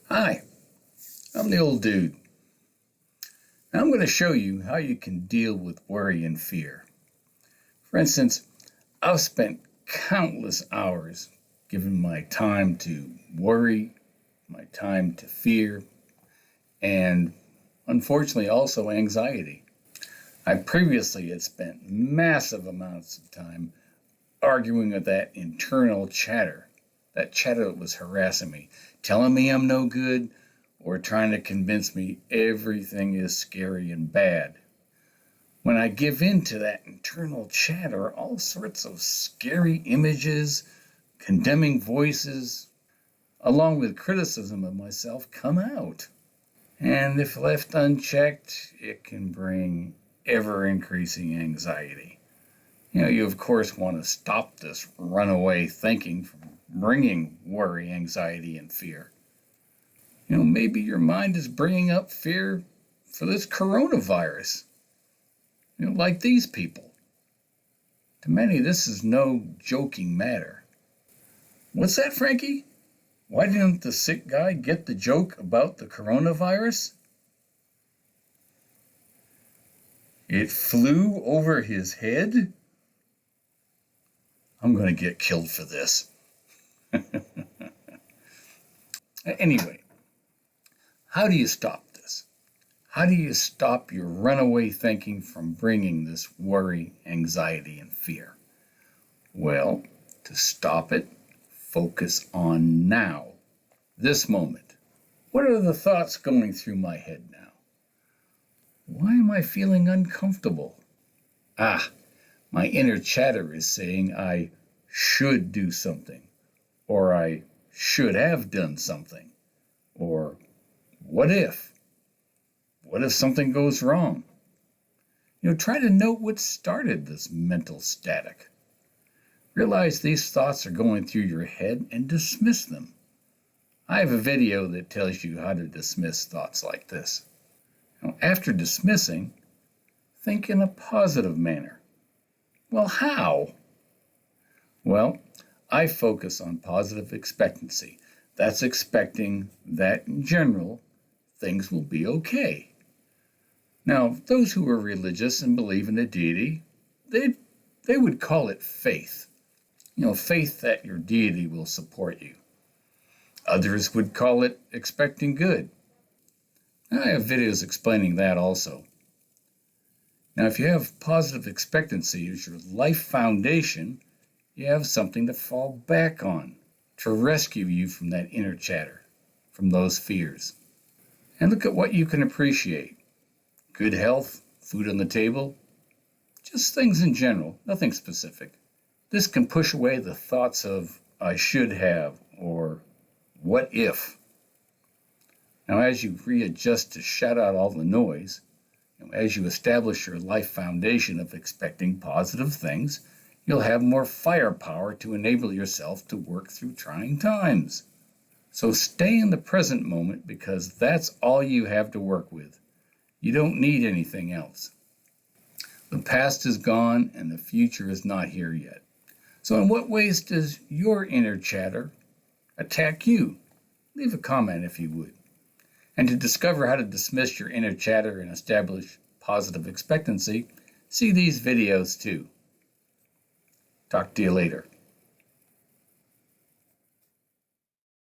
Hi, I'm the old dude. Now I'm going to show you how you can deal with worry and fear. For instance, I've spent countless hours giving my time to worry, my time to fear, and unfortunately also anxiety. I previously had spent massive amounts of time arguing with that internal chatter, that chatter that was harassing me, telling me I'm no good, or trying to convince me everything is scary and bad. When I give in to that internal chatter, all sorts of scary images, condemning voices, along with criticism of myself, come out. And if left unchecked, it can bring ever-increasing anxiety. You of course want to stop this runaway thinking from bringing worry, anxiety, and fear. Maybe your mind is bringing up fear for this coronavirus. Like these people. To many, this is no joking matter. What's that, Frankie? Why didn't the sick guy get the joke about the coronavirus? It flew over his head? I'm going to get killed for this. Anyway, how do you stop this? How do you stop your runaway thinking from bringing this worry, anxiety, and fear? Well, to stop it, focus on now, this moment. What are the thoughts going through my head now? Why am I feeling uncomfortable? My inner chatter is saying I should do something, or I should have done something, or what if? What if something goes wrong? Try to note what started this mental static. Realize these thoughts are going through your head and dismiss them. I have a video that tells you how to dismiss thoughts like this. After dismissing, think in a positive manner. Well, how? Well, I focus on positive expectancy. That's expecting that in general, things will be okay. Now, those who are religious and believe in a deity, they would call it faith. Faith that your deity will support you. Others would call it expecting good. I have videos explaining that also. Now, if you have positive expectancy as your life foundation, you have something to fall back on to rescue you from that inner chatter, from those fears. And look at what you can appreciate. Good health, food on the table, just things in general, nothing specific. This can push away the thoughts of I should have or what if. Now, as you readjust to shut out all the noise, as you establish your life foundation of expecting positive things, you'll have more firepower to enable yourself to work through trying times. So stay in the present moment because that's all you have to work with. You don't need anything else. The past is gone and the future is not here yet. So in what ways does your inner chatter attack you? Leave a comment if you would. And to discover how to dismiss your inner chatter and establish positive expectancy, see these videos too. Talk to you later.